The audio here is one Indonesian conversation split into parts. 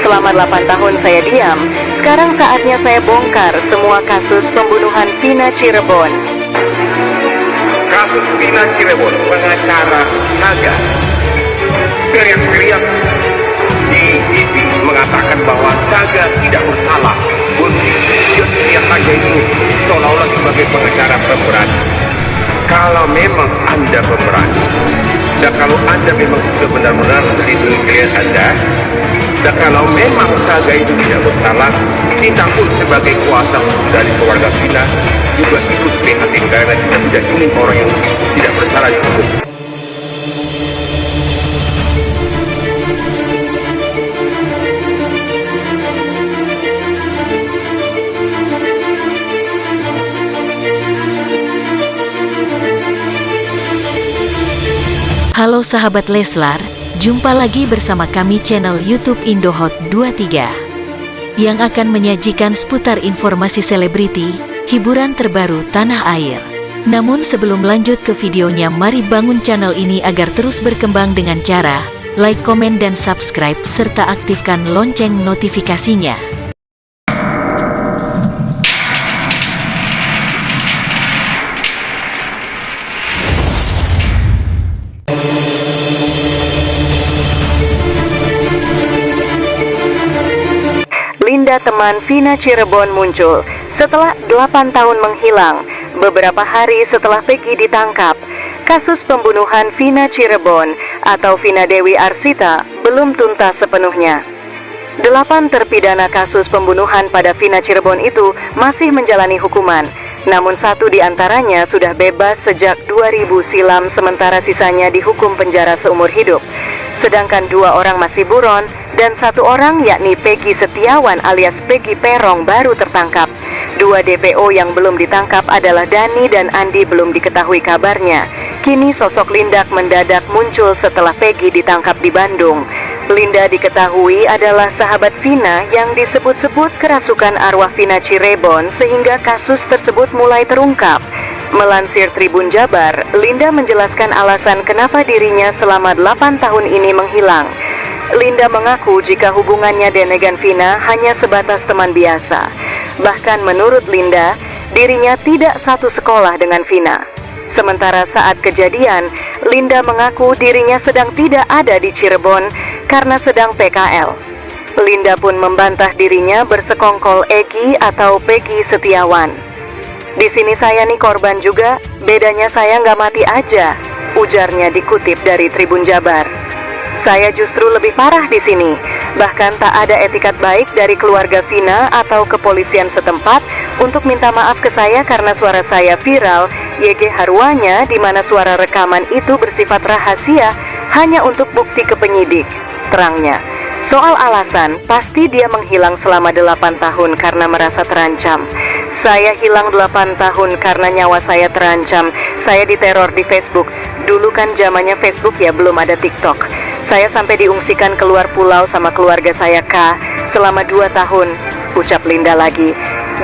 Selama 8 tahun saya diam, sekarang saatnya saya bongkar semua kasus pembunuhan Vina Cirebon. Kasus Vina Cirebon, pengacara Saga teriak-teriak di TV mengatakan bahwa Saga tidak bersalah. Dia Saga itu seolah-olah sebagai pengacara pemberani. Kalau memang Anda pemberani, dan kalau Anda memang sudah benar-benar melindungi klien Anda, dan kalau memang Saga itu tidak bersalah, kita pun sebagai kuasa hukum dari keluarga Vina juga ikut prihatin karena kita tidak ingin orang yang tidak bersalah dihukum. Halo sahabat Leslar, jumpa lagi bersama kami channel YouTube Indohot 23 yang akan menyajikan seputar informasi selebriti, hiburan terbaru tanah air. Namun sebelum lanjut ke videonya, mari bangun channel ini agar terus berkembang dengan cara like, komen, dan subscribe serta aktifkan lonceng notifikasinya. Linda teman Vina Cirebon muncul setelah 8 tahun menghilang. Beberapa hari setelah Peggy ditangkap, kasus pembunuhan Vina Cirebon atau Vina Dewi Arsita belum tuntas sepenuhnya. 8 terpidana kasus pembunuhan pada Vina Cirebon itu masih menjalani hukuman, namun 1 di antaranya sudah bebas sejak 2000 silam, sementara sisanya dihukum penjara seumur hidup. Sedangkan 2 orang masih buron dan 1 orang yakni Peggy Setiawan alias Peggy Perong baru tertangkap. 2 DPO yang belum ditangkap adalah Dani dan Andi, belum diketahui kabarnya. Kini sosok Linda mendadak muncul setelah Peggy ditangkap di Bandung. Linda diketahui adalah sahabat Vina yang disebut-sebut kerasukan arwah Vina Cirebon sehingga kasus tersebut mulai terungkap. Melansir Tribun Jabar, Linda menjelaskan alasan kenapa dirinya selama 8 tahun ini menghilang. Linda mengaku jika hubungannya dengan Vina hanya sebatas teman biasa. Bahkan menurut Linda, dirinya tidak satu sekolah dengan Vina. Sementara saat kejadian, Linda mengaku dirinya sedang tidak ada di Cirebon karena sedang PKL. Linda pun membantah dirinya bersekongkol Egi atau Peggy Setiawan. Di sini saya nih korban juga, bedanya saya nggak mati aja, ujarnya dikutip dari Tribun Jabar. Saya justru lebih parah di sini, bahkan tak ada etikat baik dari keluarga Vina atau kepolisian setempat untuk minta maaf ke saya karena suara saya viral. YG Harwanya, di mana suara rekaman itu bersifat rahasia hanya untuk bukti ke penyidik, terangnya. Soal alasan, pasti dia menghilang selama 8 tahun karena merasa terancam. Saya hilang 8 tahun karena nyawa saya terancam. Saya diteror di Facebook. Dulu kan zamannya Facebook ya, belum ada TikTok. Saya sampai diungsikan keluar pulau sama keluarga saya selama 2 tahun, ucap Linda lagi.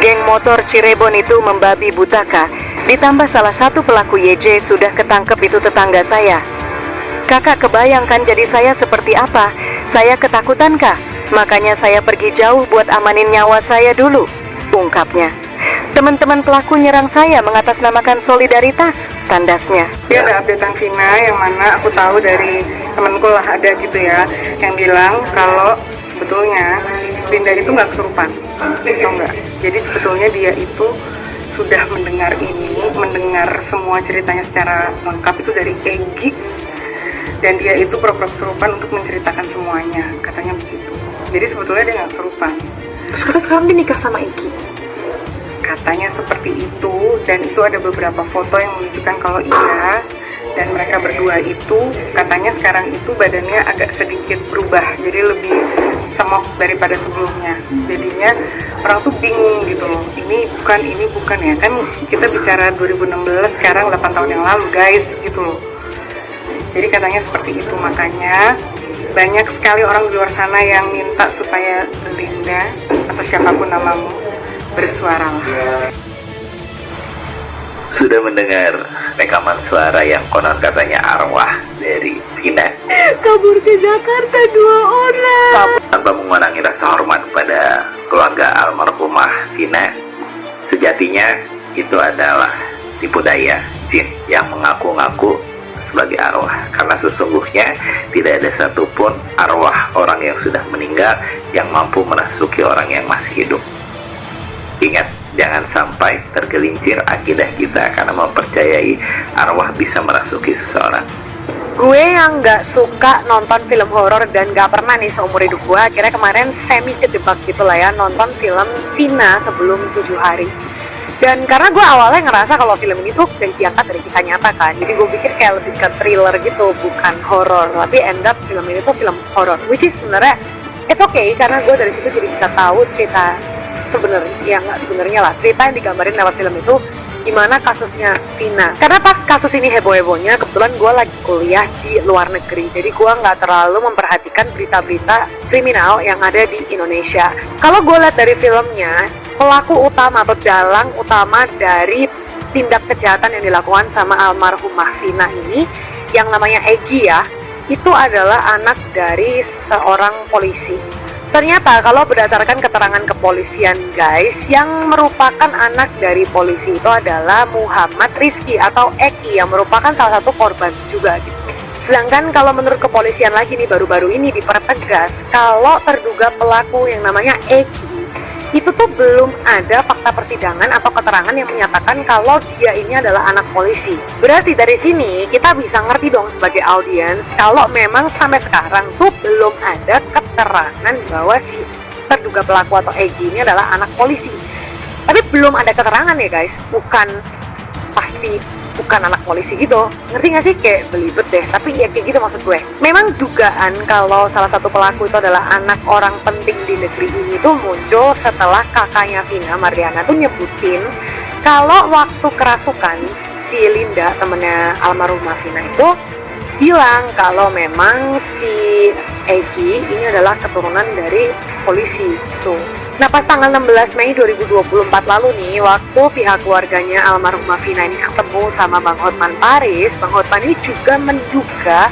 Geng motor Cirebon itu membabi butaka. Ditambah salah satu pelaku YJ sudah ketangkep, itu tetangga saya. Kakak kebayangkan jadi saya seperti apa? Saya ketakutan kah? Makanya saya pergi jauh buat amanin nyawa saya dulu, ungkapnya. Teman-teman pelaku nyerang saya mengatasnamakan solidaritas, tandasnya. Dia ada updatean Vina yang mana aku tahu dari temanku lah, ada gitu ya, yang bilang kalau sebetulnya Linda itu nggak kesurupan, atau enggak. Jadi sebetulnya dia itu sudah mendengar semua ceritanya secara lengkap itu dari Egi, dan dia itu pura-pura kesurupan untuk menceritakan semuanya, katanya begitu. Jadi sebetulnya dia nggak kesurupan. Terus kata sekarang dia nikah sama Egi? Katanya seperti itu, dan itu ada beberapa foto yang menunjukkan kalau iya, dan mereka berdua itu katanya sekarang itu badannya agak sedikit berubah, jadi lebih semok daripada sebelumnya. Jadinya orang tuh bingung gitu loh, ini bukan ya, kan kita bicara 2016, sekarang 8 tahun yang lalu guys, gitu loh. Jadi katanya seperti itu, makanya banyak sekali orang di luar sana yang minta supaya Linda atau siapapun namamu bersuaralah. Sudah mendengar rekaman suara yang konon katanya arwah dari Vina? Kau kabur ke Jakarta 2 orang. Tanpa mengurangi rasa hormat kepada keluarga almarhumah Vina, sejatinya itu adalah tipu daya jin yang mengaku-ngaku sebagai arwah, karena sesungguhnya tidak ada satupun arwah orang yang sudah meninggal yang mampu merasuki orang yang masih hidup. Ingat, jangan sampai tergelincir akidah kita karena mempercayai arwah bisa merasuki seseorang. Gue yang nggak suka nonton film horor dan nggak pernah nih seumur hidup gue, akhirnya kemarin semi kejebak gitu lah ya, nonton film Vina sebelum 7 hari. Dan karena gue awalnya ngerasa kalau film ini tuh diangkat dari kisah nyata kan, jadi gue pikir kayak lebih ke thriller gitu, bukan horor. Tapi end up film ini tuh film horor, which is sebenarnya it's okay, karena gue dari situ jadi bisa tahu cerita sebenarnya, ya nggak sebenarnya lah, cerita yang digambarin lewat film itu gimana kasusnya Vina. Karena pas kasus ini heboh-hebohnya, kebetulan gue lagi kuliah di luar negeri, jadi gue nggak terlalu memperhatikan berita-berita kriminal yang ada di Indonesia. Kalau gue lihat dari filmnya, pelaku utama atau dalang utama dari tindak kejahatan yang dilakukan sama almarhumah Vina ini, yang namanya Egy ya, itu adalah anak dari seorang polisi. Ternyata kalau berdasarkan keterangan kepolisian guys, yang merupakan anak dari polisi itu adalah Muhammad Rizky atau Eki, yang merupakan salah satu korban juga gitu. Sedangkan kalau menurut kepolisian lagi nih, baru-baru ini dipertegas kalau terduga pelaku yang namanya Eki itu tuh belum ada fakta persidangan atau keterangan yang menyatakan kalau dia ini adalah anak polisi. Berarti dari sini kita bisa ngerti dong sebagai audiens kalau memang sampai sekarang tuh belum ada keterangan bahwa si terduga pelaku atau Egy ini adalah anak polisi. Tapi belum ada keterangan ya guys, bukan anak polisi gitu. Ngerti gak sih? Kayak belibet deh, tapi ya kayak gitu maksud gue. Memang dugaan kalau salah satu pelaku itu adalah anak orang penting di negeri ini tuh muncul setelah kakaknya Vina, Mariana, tuh nyebutin kalau waktu kerasukan si Linda, temennya almarhumah Vina, itu bilang kalau memang si Egy ini adalah keturunan dari polisi tuh. Nah, pas tanggal 16 Mei 2024 lalu nih, waktu pihak keluarganya almarhumah Vina ini ketemu sama Bang Hotman Paris, Bang Hotman ini juga menduga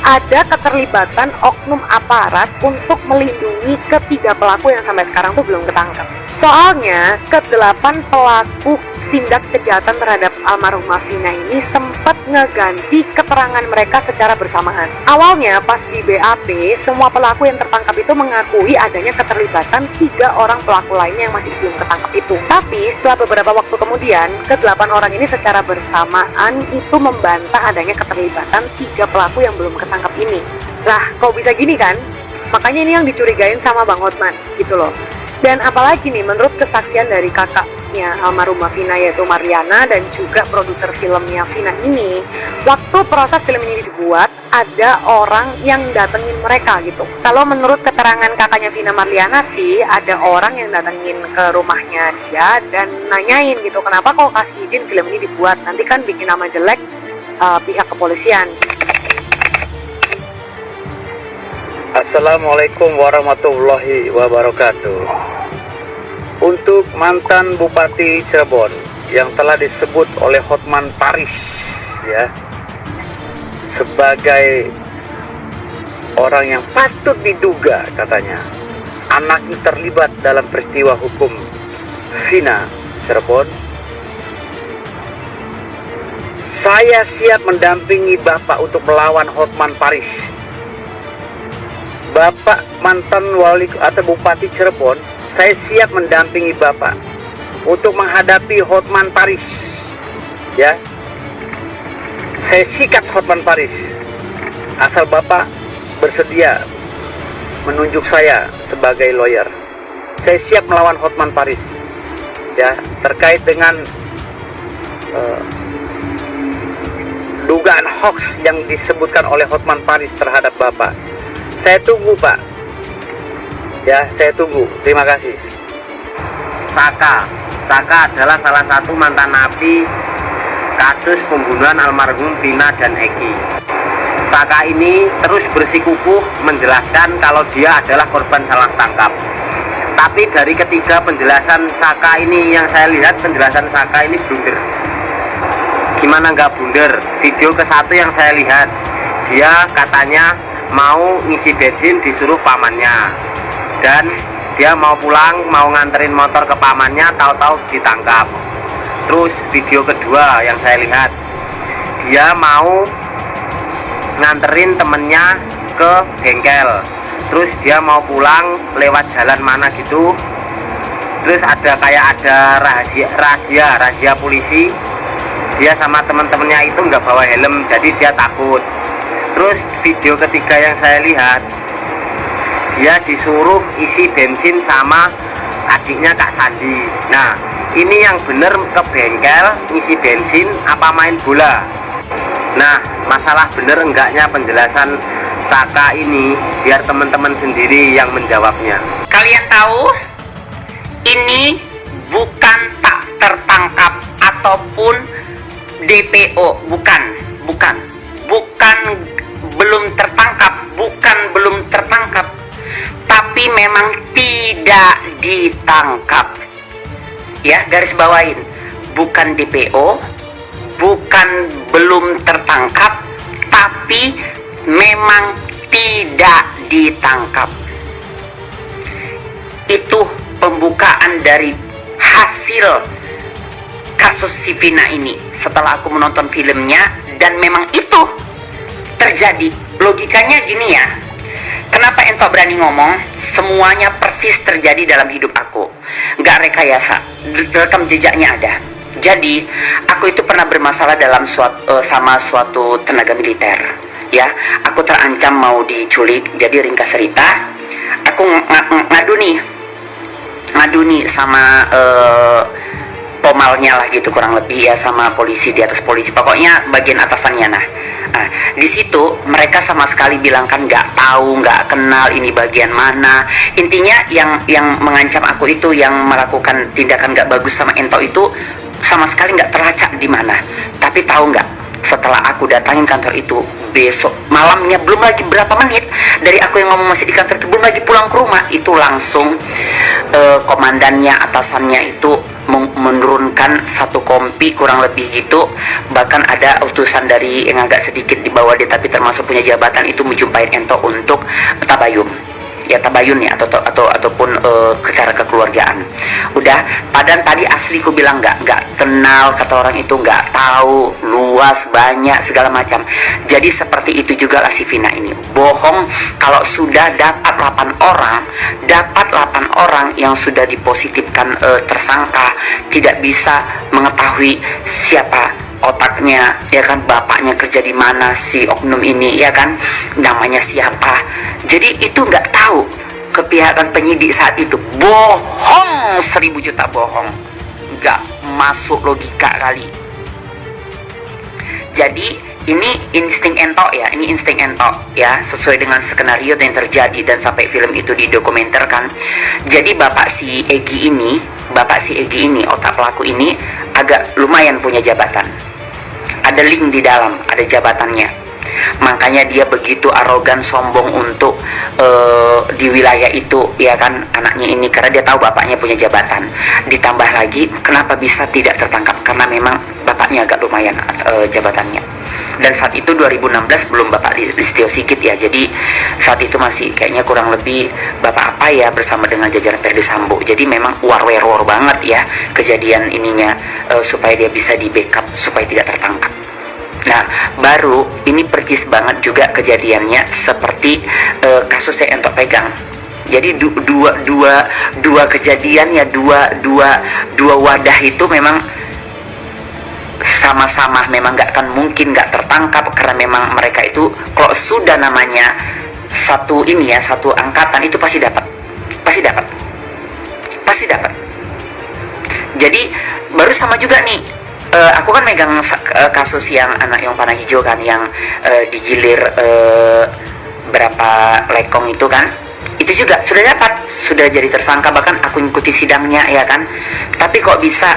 ada keterlibatan oknum aparat untuk melindungi ketiga pelaku yang sampai sekarang tuh belum ketangkap. Soalnya, ke-8 pelaku tindak kejahatan terhadap almarhumah Vina ini sempat ngeganti keterangan mereka secara bersamaan. Awalnya pas di BAP, semua pelaku yang tertangkap itu mengakui adanya keterlibatan 3 orang pelaku lainnya yang masih belum ketangkap itu. Tapi setelah beberapa waktu kemudian, ke-8 orang ini secara bersamaan itu membantah adanya keterlibatan 3 pelaku yang belum ketangkap ini. Lah, kok bisa gini kan? Makanya ini yang dicurigain sama Bang Hotman gitu loh. Dan apalagi nih, menurut kesaksian dari kakaknya almarhumah Vina yaitu Mariana dan juga produser filmnya Vina ini, waktu proses film ini dibuat ada orang yang datengin mereka gitu. Kalau menurut keterangan kakaknya Vina Mariana sih, ada orang yang datengin ke rumahnya dia dan nanyain gitu, kenapa kok kasih izin film ini dibuat, nanti kan bikin nama jelek pihak kepolisian. Assalamualaikum warahmatullahi wabarakatuh. Untuk mantan Bupati Cirebon yang telah disebut oleh Hotman Paris ya sebagai orang yang patut diduga katanya anaknya terlibat dalam peristiwa hukum Vina Cirebon, saya siap mendampingi Bapak untuk melawan Hotman Paris. Bapak mantan wali atau Bupati Cirebon, saya siap mendampingi Bapak untuk menghadapi Hotman Paris. Ya, saya sikat Hotman Paris. Asal Bapak bersedia menunjuk saya sebagai lawyer. Saya siap melawan Hotman Paris. Ya, terkait dengan dugaan hoax yang disebutkan oleh Hotman Paris terhadap Bapak. Saya tunggu Pak. Ya, saya tunggu. Terima kasih. Saka adalah salah satu mantan napi kasus pembunuhan almarhum Vina dan Egy. Saka ini terus bersikukuh menjelaskan kalau dia adalah korban salah tangkap. Tapi dari ketiga penjelasan Saka ini yang saya lihat, penjelasan Saka ini blunder. Gimana nggak blunder? Video ke-1 yang saya lihat, dia katanya mau ngisi bensin disuruh pamannya, dan dia mau pulang mau nganterin motor ke pamannya, tahu-tahu ditangkap. Terus video kedua yang saya lihat, dia mau nganterin temennya ke bengkel, terus dia mau pulang lewat jalan mana gitu, terus ada rahasia polisi, dia sama teman-temannya itu nggak bawa helm, jadi dia takut. Terus video ketiga yang saya lihat, dia disuruh isi bensin sama adiknya Kak Sandi. Nah, ini yang bener ke bengkel ngisi bensin apa main bola? Nah, masalah bener enggaknya penjelasan Saka ini biar teman-teman sendiri yang menjawabnya. Kalian tahu, ini bukan tak tertangkap ataupun DPO, bukan belum tertangkap, tapi memang tidak ditangkap. Ya, garis bawain, bukan DPO, bukan belum tertangkap, tapi memang tidak ditangkap. Itu pembukaan dari hasil kasus si Vina ini setelah aku menonton filmnya, dan memang itu terjadi. Logikanya gini ya, kenapa Ento berani ngomong semuanya persis terjadi dalam hidup aku, nggak rekayasa, rekam jejaknya ada. Jadi aku itu pernah bermasalah dalam sama suatu tenaga militer, ya. Aku terancam mau diculik. Jadi ringkas cerita, aku ngadu nih sama pomalnya lah gitu kurang lebih ya, sama polisi, di atas polisi, pokoknya bagian atasannya. Nah, di situ mereka sama sekali bilang kan nggak tahu, nggak kenal ini bagian mana. Intinya yang mengancam aku itu, yang melakukan tindakan nggak bagus sama Ento itu sama sekali nggak terlacak di mana. Tapi tahu nggak, setelah aku datangin kantor itu, besok malamnya, belum lagi berapa menit dari aku yang ngomong masih di kantor itu, belum lagi pulang ke rumah, itu langsung komandannya, atasannya itu menurunkan satu kompi kurang lebih gitu. Bahkan ada utusan dari yang agak sedikit di bawah dia tapi termasuk punya jabatan itu menjumpai Ento untuk tabayun. Ya tabayun ya, ataupun secara kekeluargaan. Udah, padahal tadi asli ku bilang nggak kenal, kata orang itu nggak tahu, luas, banyak, segala macam. Jadi seperti itu juga lah si Vina ini. Bohong kalau sudah dapat 8 orang yang sudah dipositifkan tersangka, tidak bisa mengetahui siapa otaknya, ya kan, bapaknya kerja di mana si oknum ini, ya kan, namanya siapa. Jadi itu nggak tahu kepihakan penyidik saat itu. Bohong, 1000 juta bohong, nggak masuk logika kali. Jadi ini insting Ento ya, ini insting Ento ya, sesuai dengan skenario yang terjadi dan sampai film itu didokumenterkan. Jadi bapak si Egi ini, otak pelaku ini agak lumayan punya jabatan. Ada link di dalam, ada jabatannya. Makanya dia begitu arogan, sombong untuk di wilayah itu, ya kan, anaknya ini, karena dia tahu bapaknya punya jabatan. Ditambah lagi, kenapa bisa tidak tertangkap? Karena memang bapaknya agak lumayan jabatannya. Dan saat itu 2016 belum Bapak Listio Sigit ya, jadi saat itu masih kayaknya kurang lebih Bapak apa ya bersama dengan jajaran Ferdy Sambo. Jadi memang war banget ya kejadian ininya, supaya dia bisa di backup supaya tidak tertangkap. Nah, baru ini percis banget juga kejadiannya seperti kasus yang Ento pegang. Jadi dua kejadian ya, dua wadah itu memang sama-sama memang nggak akan mungkin nggak tertangkap, karena memang mereka itu kalau sudah namanya satu ini ya, satu angkatan itu pasti dapat. Jadi baru sama juga nih, aku kan megang kasus yang anak yang panah hijau kan, yang digilir berapa lekong itu kan, itu juga sudah dapat, sudah jadi tersangka, bahkan aku ikuti sidangnya ya kan. Tapi kok bisa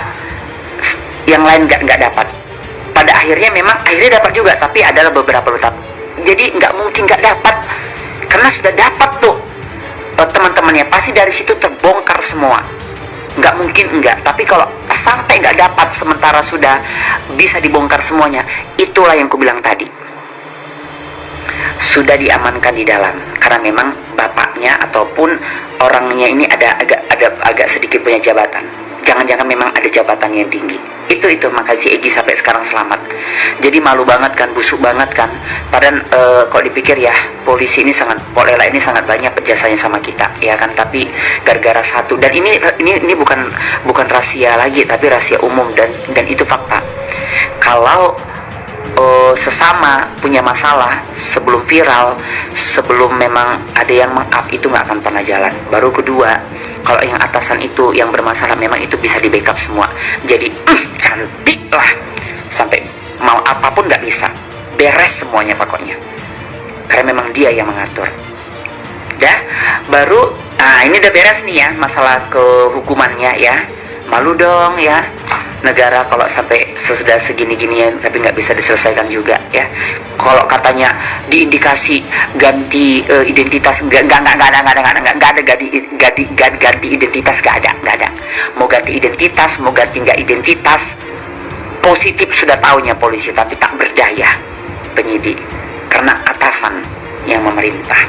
yang lain nggak dapat? Pada akhirnya memang akhirnya dapat juga, tapi adalah beberapa tetap. Jadi nggak mungkin nggak dapat, karena sudah dapat tuh teman-temannya, pasti dari situ terbongkar semua. Nggak mungkin enggak. Tapi kalau sampai nggak dapat sementara sudah bisa dibongkar semuanya, itulah yang ku bilang tadi. sudah diamankan di dalam karena memang bapaknya ataupun orangnya ini agak sedikit punya jabatan. Jangan-jangan memang ada jabatan yang tinggi. Itu maka si Egy sampai sekarang selamat. Jadi malu banget kan, busuk banget kan. Padahal kalau dipikir ya, polisi ini Pol Lela ini sangat banyak jasanya sama kita, ya kan. Tapi gara-gara satu, dan ini bukan rahasia lagi, tapi rahasia umum dan itu fakta. Kalau sesama punya masalah sebelum viral, sebelum memang ada yang meng-up, itu nggak akan pernah jalan. Baru kedua, kalau yang atasan itu yang bermasalah memang itu bisa di backup semua. Jadi cantik lah, sampai mau apapun nggak bisa, beres semuanya pokoknya. Karena memang dia yang mengatur. Dah, baru, ini udah beres nih ya masalah kehukumannya ya. Malu dong ya. Negara kalau sampai sesudah segini-ginian tapi nggak bisa diselesaikan juga ya. Kalau katanya diindikasi ganti identitas, nggak ada ganti identitas, nggak ada. Mau ganti identitas, mau ganti nggak identitas, positif sudah tahunya polisi, tapi tak berdaya penyidik karena atasan yang memerintah.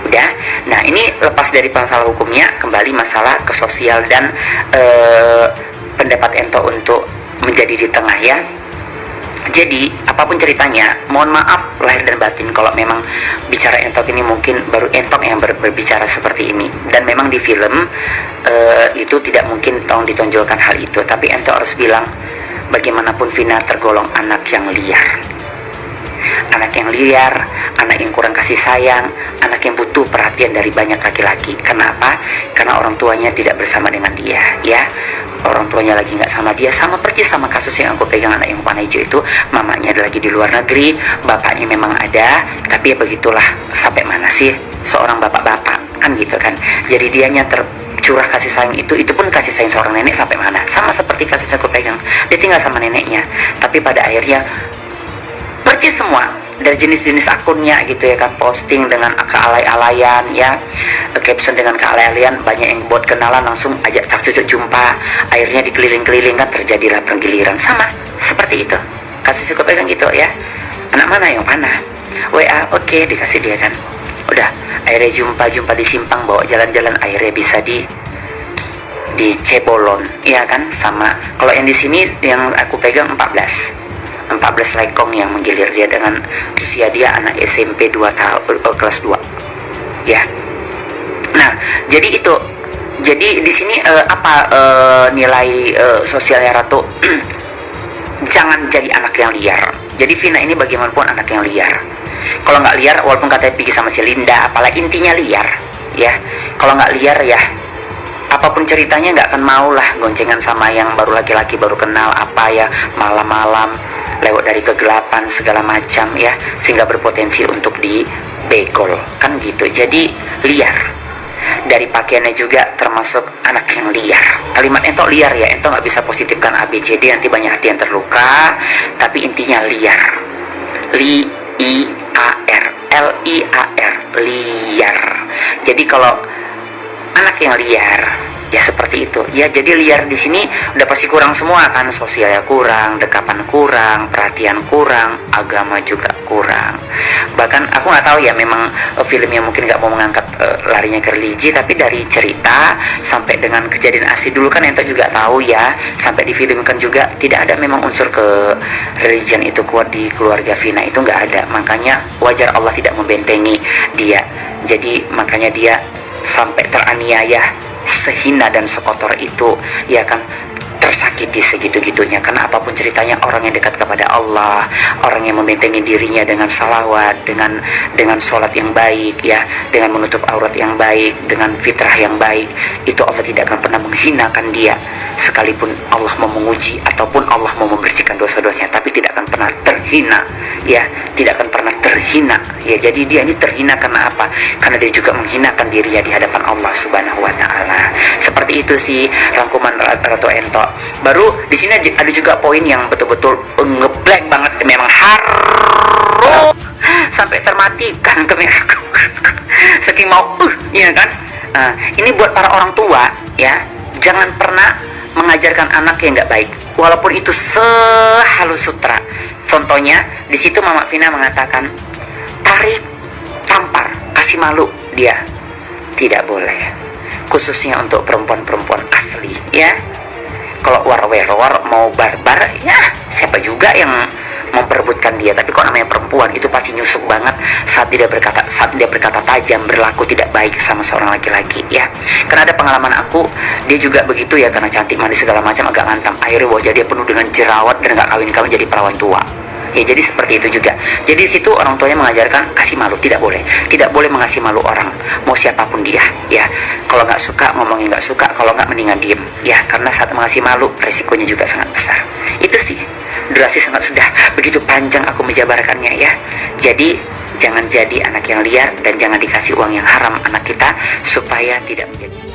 Udah. Nah, ini lepas dari masalah hukumnya, kembali masalah ke sosial dan pendapat Ento untuk menjadi di tengah ya. Jadi apapun ceritanya, mohon maaf lahir dan batin kalau memang bicara Entok ini mungkin baru Entok yang berbicara seperti ini. Dan memang di film itu tidak mungkin ditonjolkan hal itu. Tapi Entok harus bilang, bagaimanapun Vina tergolong anak yang liar. Anak yang liar, anak yang kurang kasih sayang, anak yang butuh perhatian dari banyak laki-laki. Kenapa? Karena orang tuanya tidak bersama dengan dia, ya. Orang tuanya lagi nggak sama dia, sama persis sama kasus yang aku pegang anak yang warna hijau itu. Mamanya ada lagi di luar negeri, bapaknya memang ada, tapi ya begitulah, sampai mana sih seorang bapak-bapak, kan gitu kan. Jadi dianya curah kasih sayang itu pun kasih sayang seorang nenek sampai mana. Sama seperti kasus yang aku pegang, dia tinggal sama neneknya, tapi pada akhirnya percis semua dari jenis-jenis akunnya gitu ya kan, posting dengan kealay-alayan ya, caption dengan kealay-alayan, banyak yang buat kenalan langsung ajak cucu jumpa, akhirnya dikeliling-keliling kan, terjadilah penggiliran. Sama seperti itu kasus cukup pegang gitu ya. Anak mana yang panah, WA oke, dikasih dia kan, udah akhirnya jumpa di simpang, bawa jalan-jalan, akhirnya bisa di cebolon ya kan. Sama kalau yang di sini yang aku pegang 14 lekong yang menggilir dia dengan usia dia anak SMP 2 tahun, kelas 2 ya. Nah, jadi itu, jadi di sini nilai sosialnya Ratu jangan jadi anak yang liar. Jadi Vina ini bagaimanapun anak yang liar. Kalau nggak liar, walaupun katanya pergi sama si Linda, apalagi intinya liar ya. Kalau nggak liar ya, apapun ceritanya nggak akan mau lah goncengan sama yang baru laki-laki baru kenal, apa ya, malam-malam lewat dari kegelapan segala macam ya, sehingga berpotensi untuk dibegol kan gitu. Jadi liar. Dari pakaiannya juga termasuk anak yang liar. Kalimat Ento liar ya, Ento nggak bisa positifkan ABCD, nanti banyak hati yang terluka, tapi intinya liar. L-I-A-R, liar. Jadi kalau anak yang liar ya seperti itu ya. Jadi liar di sini udah pasti kurang semua kan, sosialnya kurang, dekapan kurang, perhatian kurang, agama juga kurang. Bahkan aku nggak tahu ya, memang filmnya mungkin nggak mau mengangkat larinya ke religi, tapi dari cerita sampai dengan kejadian asli dulu kan Ento juga tahu ya, sampai difilmkan juga tidak ada memang unsur ke religion itu kuat di keluarga Vina, itu nggak ada. Makanya wajar Allah tidak membentengi dia. Jadi makanya dia sampai teraniaya sehina dan sekotor itu ya kan, tersakiti segitu-gitunya. Karena apapun ceritanya, orang yang dekat kepada Allah, orang yang membentengi dirinya dengan salawat, dengan sholat yang baik ya, dengan menutup aurat yang baik, dengan fitrah yang baik, itu Allah tidak akan pernah menghinakan dia. Sekalipun Allah mau menguji ataupun Allah mau membersihkan dosa-dosanya, tapi tidak akan pernah terhina ya, tidak akan pernah terhina ya. Jadi dia ini terhina karena apa? Karena dia juga menghinakan dirinya di hadapan Allah Subhanahu wa taala. Seperti itu sih rangkuman Ratu Ento. Baru di sini ada juga poin yang betul-betul ngeblank banget, memang harum sampai termatikan kameraku. Saking mau ya kan. Ini buat para orang tua ya, jangan pernah mengajarkan anak yang nggak baik, walaupun itu sehalus sutra. Contohnya di situ Mama Vina mengatakan, tarik kasih malu dia, tidak boleh, khususnya untuk perempuan-perempuan asli ya. Kalau war-weror mau barbar ya siapa juga yang memperebutkan dia, tapi kok namanya perempuan itu pasti nyusuk banget saat dia berkata tajam, berlaku tidak baik sama seorang laki-laki ya. Karena ada pengalaman aku, dia juga begitu ya, karena cantik manis segala macam agak ngantang, akhirnya wajah dia penuh dengan jerawat dan gak kawin-kawin jadi perawan tua. Ya jadi seperti itu juga. Jadi situ orang tuanya mengajarkan kasih malu, tidak boleh mengasih malu orang, mau siapapun dia ya. Kalau nggak suka ngomongin nggak suka, kalau nggak mendingan diem ya, karena saat mengasih malu resikonya juga sangat besar. Itu sih, durasi sangat sudah begitu panjang aku menjabarkannya ya. Jadi jangan jadi anak yang liar dan jangan dikasih uang yang haram anak kita supaya tidak menjadi